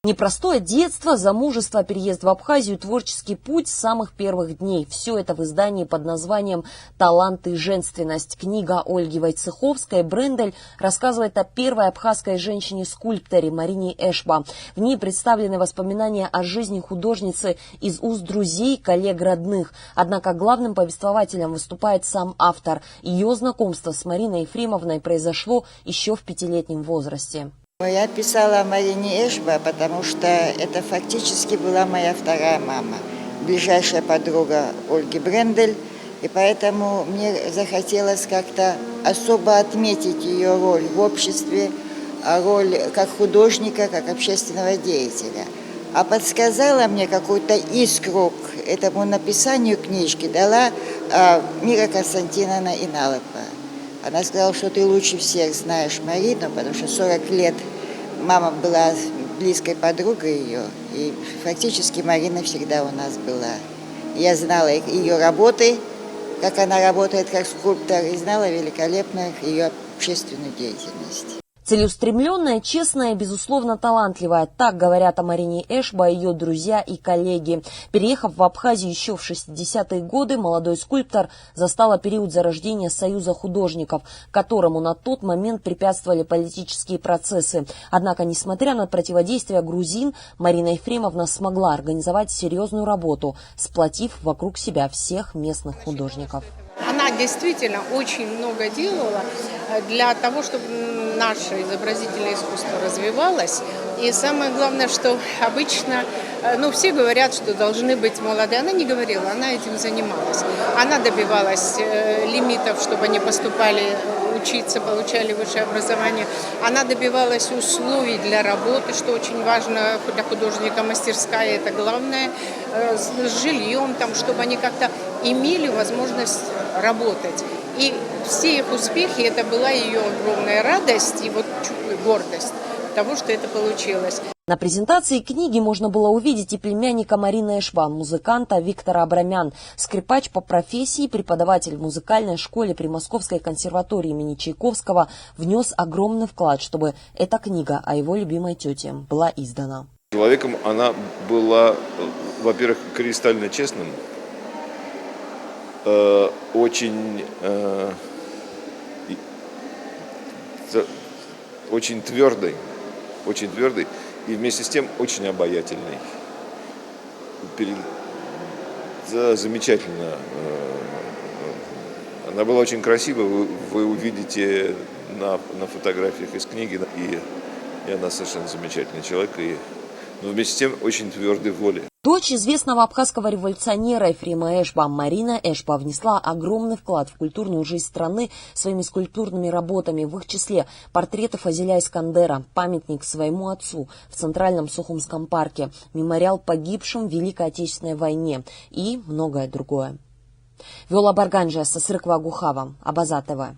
Непростое детство, замужество, переезд в Абхазию, творческий путь с самых первых дней. Все это в издании под названием «Талант и женственность». Книга Ольги Войцеховской «Брендель» рассказывает о первой абхазской женщине-скульпторе Марине Эшба. В ней представлены воспоминания о жизни художницы из уст друзей, коллег, родных. Однако главным повествователем выступает сам автор. Ее знакомство с Мариной Ефремовной произошло еще в 5-летнем возрасте. Я писала о Марине Эшба, потому что это фактически была моя вторая мама, ближайшая подруга Ольги Брендель, и поэтому мне захотелось как-то особо отметить ее роль в обществе, роль как художника, как общественного деятеля. А подсказала мне какую-то искру к этому написанию книжки дала Мира Константиновна Иналова. Она сказала, что ты лучше всех знаешь Марину, потому что 40 лет мама была близкой подругой ее, и фактически Марина всегда у нас была. Я знала ее работы, как она работает как скульптор, и знала великолепную ее общественную деятельность. Целеустремленная, честная и, безусловно, талантливая. Так говорят о Марине Эшба ее друзья и коллеги. Переехав в Абхазию еще в 60-е годы, молодой скульптор застала период зарождения Союза художников, которому на тот момент препятствовали политические процессы. Однако, несмотря на противодействие грузин, Марина Ефремовна смогла организовать серьезную работу, сплотив вокруг себя всех местных художников. Она действительно очень много делала для того, чтобы наше изобразительное искусство развивалось. И самое главное, что обычно, все говорят, что должны быть молодые. Она не говорила, она этим занималась. Она добивалась лимитов, чтобы они поступали учиться, получали высшее образование. Она добивалась условий для работы, что очень важно для художника, мастерская, это главное, с жильем, чтобы они как-то имели возможность работать. И все их успехи, это была ее огромная радость и гордость того, что это получилось. На презентации книги можно было увидеть и племянника Марины Эшба, музыканта Виктора Абрамян, скрипач по профессии, преподаватель в музыкальной школе при Московской консерватории имени Чайковского, внес огромный вклад, чтобы эта книга о его любимой тете была издана. Человеком она была, во-первых, кристально честным, очень твердой, и вместе с тем очень обаятельной. Замечательно. Она была очень красивая, вы увидите на фотографиях из книги, и она совершенно замечательный человек, но вместе с тем очень твердой воли. Дочь известного абхазского революционера Ефрема Эшба Марина Эшба внесла огромный вклад в культурную жизнь страны своими скульптурными работами, в их числе портреты Фазиля Искандера, памятник своему отцу в Центральном Сухумском парке, мемориал погибшим в Великой Отечественной войне и многое другое. Виола Барганджия, Сасрыква Гухава, Абаза ТВ.